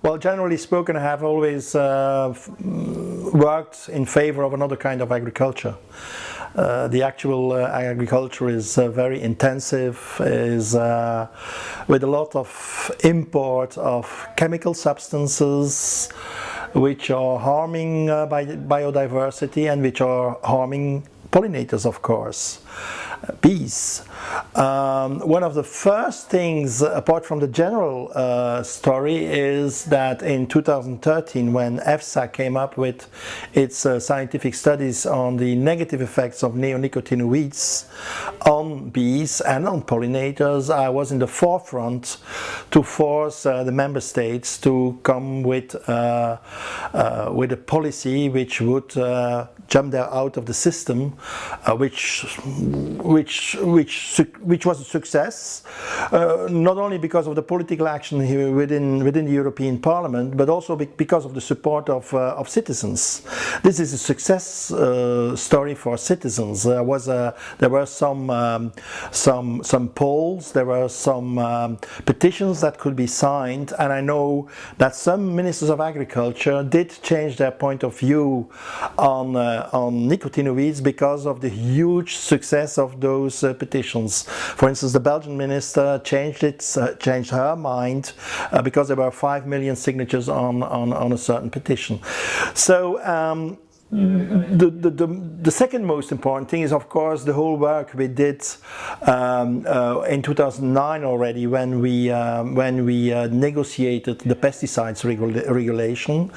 Well, generally spoken, I have always worked in favor of another kind of agriculture. The actual agriculture is very intensive, is with a lot of import of chemical substances which are harming biodiversity and which are harming pollinators, of course. Bees. One of the first things, apart from the general story, is that in 2013, when EFSA came up with its scientific studies on the negative effects of neonicotinoids on bees and on pollinators, I was in the forefront to force the member states to come with a policy which would jump them out of the system, which was a success, not only because of the political action here within the European Parliament, but also because of the support of citizens. This is a success story for citizens. There were some polls, there were some petitions that could be signed, and I know that some ministers of agriculture did change their point of view on nicotinoids because of the huge success of those petitions. For instance, the Belgian minister changed her mind because there were 5 million signatures on a certain petition. So the second most important thing is, of course, the whole work we did in 2009 already, when we negotiated the pesticides regulation,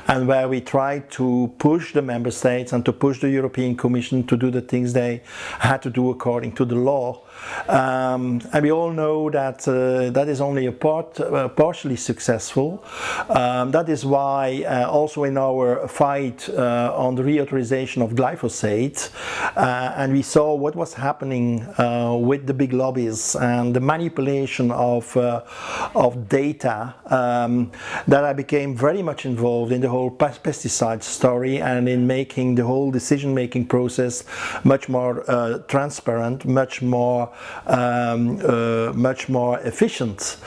and where we tried to push the member states and to push the European Commission to do the things they had to do according to the law. And we all know that that is only partially successful. That is why also in our fight on the reauthorization of glyphosate, and we saw what was happening with the big lobbies and the manipulation of data, that I became very much involved in the whole pesticide story and in making the whole decision-making process much more transparent, much more efficient.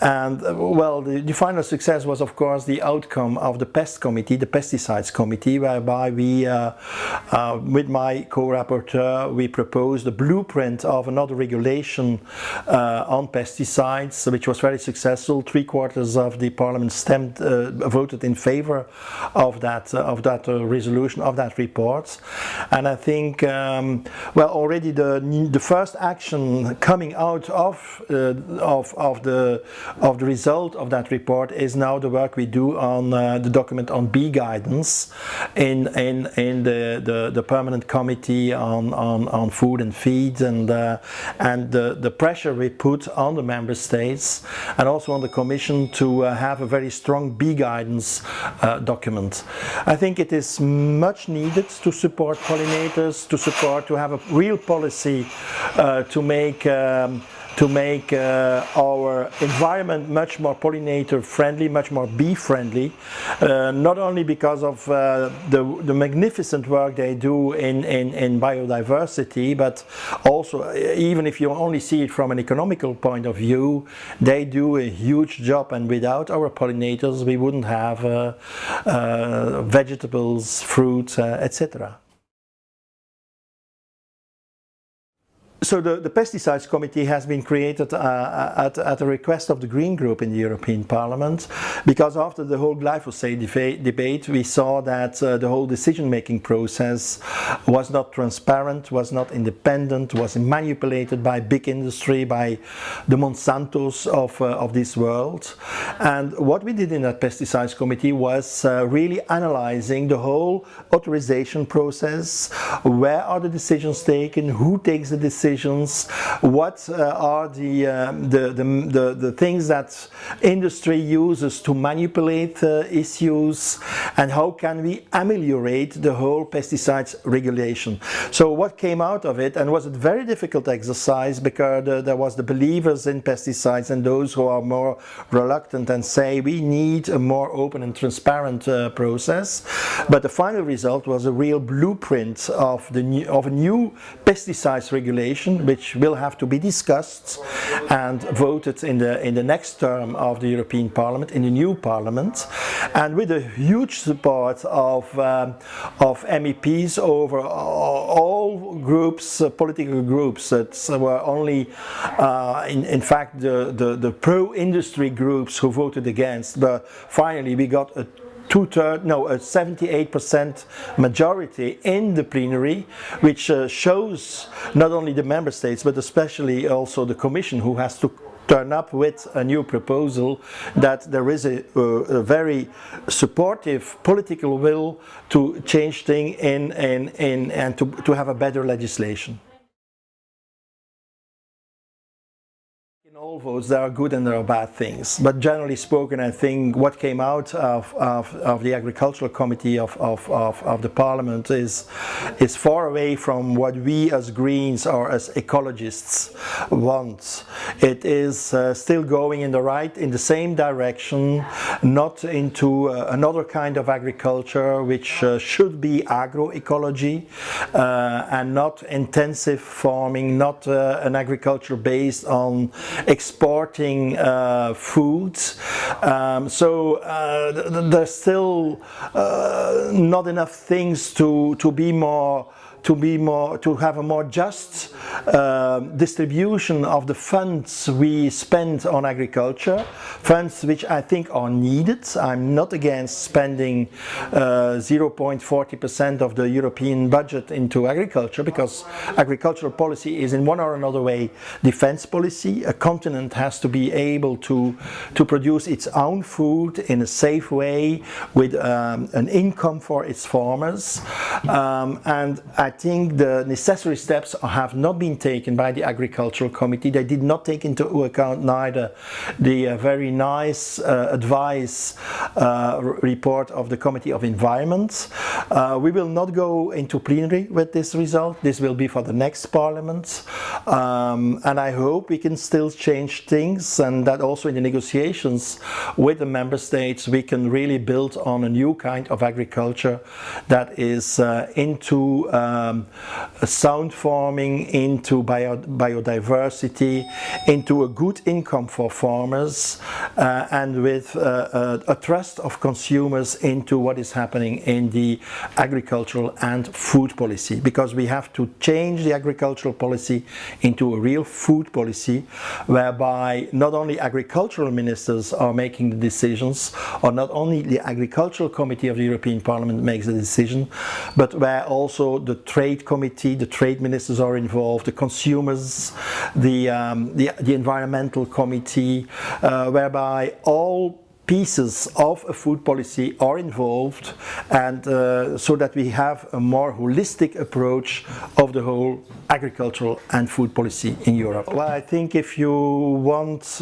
And well, the final success was, of course, the outcome of the PEST committee, the pesticides committee, whereby we, with my co-rapporteur, we proposed a blueprint of another regulation on pesticides, which was very successful. 3/4 of the parliament voted in favor of that resolution, of that report. And I think, well, already the first action coming out of the result of that report is now the work we do on the document on bee guidance in the permanent committee on food and feed, and the pressure we put on the member states and also on the Commission to have a very strong bee guidance document. I think it is much needed to support pollinators, to have a real policy to make our environment much more pollinator friendly, much more bee friendly, not only because of the magnificent work they do in biodiversity, but also, even if you only see it from an economical point of view, they do a huge job, and without our pollinators we wouldn't have vegetables, fruits, etc. So the Pesticides Committee has been created at the request of the Green Group in the European Parliament, because after the whole glyphosate debate we saw that the whole decision-making process was not transparent, was not independent, was manipulated by big industry, by the Monsantos of this world. And what we did in that Pesticides Committee was really analyzing the whole authorization process. Where are the decisions taken? Who takes the decisions? What are the things that industry uses to manipulate issues, and how can we ameliorate the whole pesticides regulation? So what came out of it, and was a very difficult exercise, because there was the believers in pesticides and those who are more reluctant and say we need a more open and transparent process. But the final result was a real blueprint of a new pesticides regulation, legislation which will have to be discussed and voted in the next term of the European Parliament, in the new Parliament, and with a huge support of MEPs over all groups, political groups. That were only in fact the pro-industry groups who voted against, but finally we got a 78% majority in the plenary, which shows not only the member states but especially also the Commission, who has to turn up with a new proposal, that there is a very supportive political will to change things and to have a better legislation. In all votes there are good and there are bad things, but generally spoken I think what came out of the Agricultural Committee of the Parliament is far away from what we as Greens or as ecologists want. It is still going in the same direction, not into another kind of agriculture which should be agroecology and not intensive farming, not an agriculture based on exporting foods. There's still not enough things to have a more just distribution of the funds we spend on agriculture, funds which I think are needed. I'm not against spending 0.40% of the European budget into agriculture, because agricultural policy is in one or another way defense policy. A continent has to be able to produce its own food in a safe way with an income for its farmers, and I think the necessary steps have not been taken by the Agricultural Committee. They did not take into account neither the very nice advice report of the Committee of Environment. We will not go into plenary with this result. This will be for the next Parliament, and I hope we can still change things, and that also in the negotiations with the Member States we can really build on a new kind of agriculture that is into sound farming, into biodiversity, into a good income for farmers, and with a trust of consumers into what is happening in the agricultural and food policy, because we have to change the agricultural policy into a real food policy, whereby not only agricultural ministers are making the decisions, or not only the Agricultural Committee of the European Parliament makes the decision, but where also the Trade Committee, the trade ministers are involved, the consumers, the Environmental Committee, whereby all pieces of a food policy are involved, and so that we have a more holistic approach of the whole agricultural and food policy in Europe. Well, I think if you want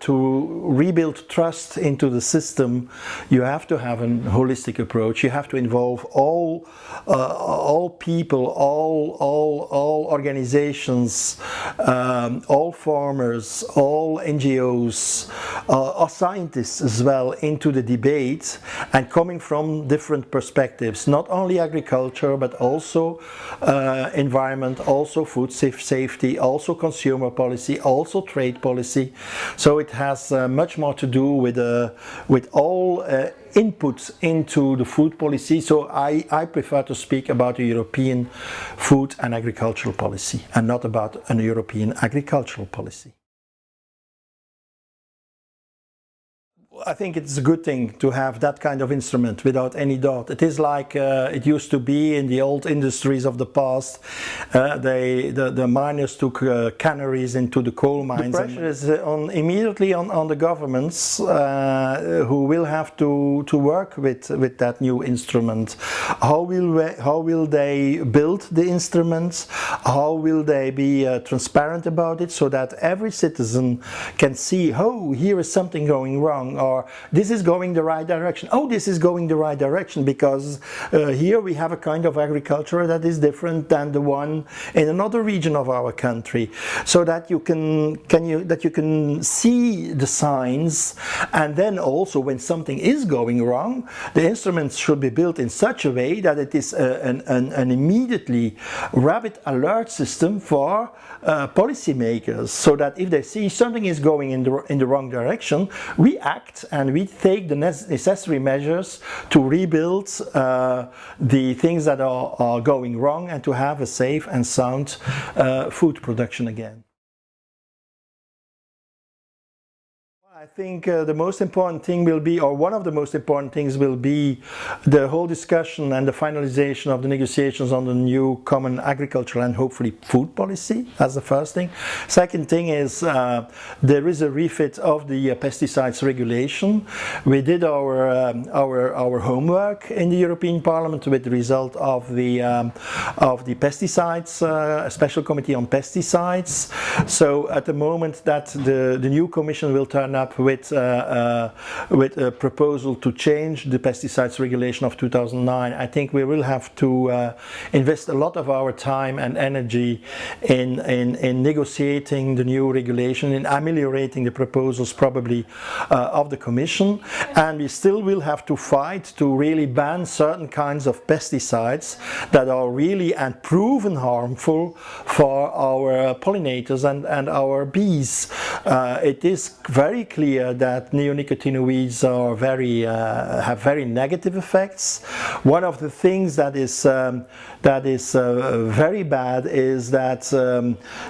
to rebuild trust into the system, you have to have a holistic approach. You have to involve all people, all organizations, all farmers, all NGOs, all scientists as well into the debate, and coming from different perspectives, not only agriculture but also environment, also food safety, also consumer policy, also trade policy. So it has much more to do with all inputs into the food policy. So I prefer to speak about a European food and agricultural policy, and not about a European agricultural policy. I think it's a good thing to have that kind of instrument, without any doubt. It is like it used to be in the old industries of the past. The miners took canneries into the coal mines. The pressure is immediately on the governments who will have to work with that new instrument. How will they build the instruments? How will they be transparent about it, so that every citizen can see, oh, here is something going wrong, or or this is going the right direction. Oh, this is going the right direction because here we have a kind of agriculture that is different than the one in another region of our country, so that you can see the signs, and then also when something is going wrong, the instruments should be built in such a way that it is an immediately rapid alert system for policymakers, so that if they see something is going in the wrong direction, we act and we take the necessary measures to rebuild the things that are going wrong and to have a safe and sound food production again. I think the most important thing will be, or one of the most important things will be, the whole discussion and the finalization of the negotiations on the new common agricultural and hopefully food policy. That's the first thing. Second thing is there is a refit of the pesticides regulation. We did our homework in the European Parliament with the result of the pesticides, a special committee on pesticides. So at the moment that the new Commission will turn up with a proposal to change the pesticides regulation of 2009, I think we will have to invest a lot of our time and energy in negotiating the new regulation, in ameliorating the proposals probably of the Commission, and we still will have to fight to really ban certain kinds of pesticides that are really and proven harmful for our pollinators and our bees. It is very clear that neonicotinoids are have very negative effects. One of the things that is very bad is that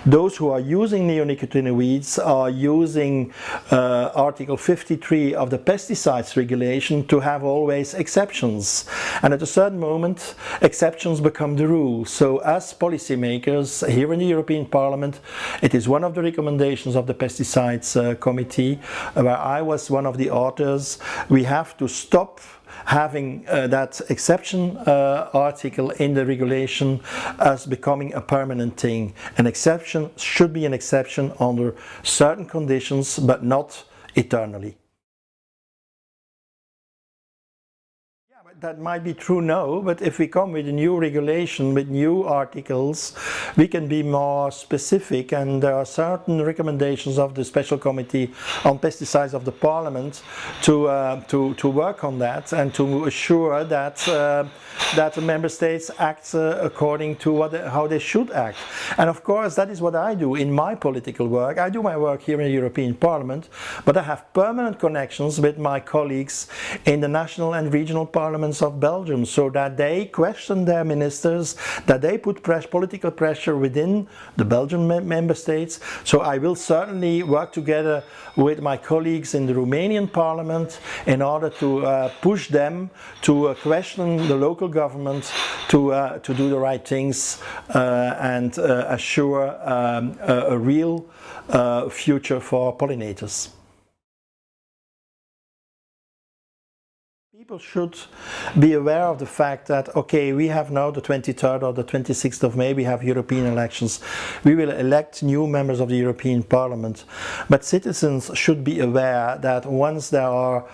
those who are using neonicotinoids are using Article 53 of the pesticides regulation to have always exceptions, and at a certain moment exceptions become the rule. So as policymakers here in the European Parliament, it is one of the recommendations of the pesticides committee, where I was one of the authors. We have to stop having that exception article in the regulation as becoming a permanent thing. An exception should be an exception under certain conditions, but not eternally. That might be true now, but if we come with a new regulation, with new articles, we can be more specific, and there are certain recommendations of the Special Committee on Pesticides of the Parliament to work on that and to assure that that the Member States act according to how they should act. And of course that is what I do in my political work. I do my work here in the European Parliament, but I have permanent connections with my colleagues in the national and regional parliaments of Belgium, so that they question their ministers, that they put political pressure within the Belgian member states. So I will certainly work together with my colleagues in the Romanian parliament in order to push them to question the local government to do the right things and assure a real future for pollinators. People should be aware of the fact that, okay, we have now the 23rd or the 26th of May, we have European elections. We will elect new members of the European Parliament. But citizens should be aware that once there are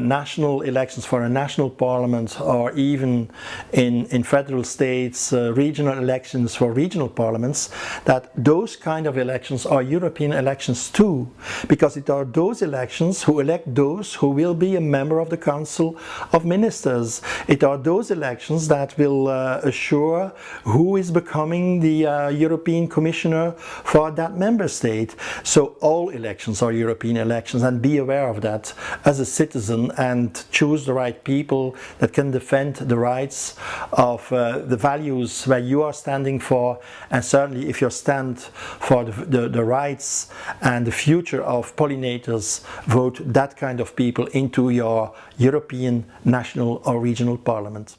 national elections for a national parliament, or even in federal states, regional elections for regional parliaments, that those kind of elections are European elections too, because it are those elections who elect those who will be a member of the Council of Ministers. It are those elections that will assure who is becoming the European Commissioner for that member state. So all elections are European elections, and be aware of that as a citizen, and choose the right people that can defend the rights of the values where you are standing for, and certainly if you stand for the rights and the future of pollinators, vote that kind of people into your European, national or regional parliament.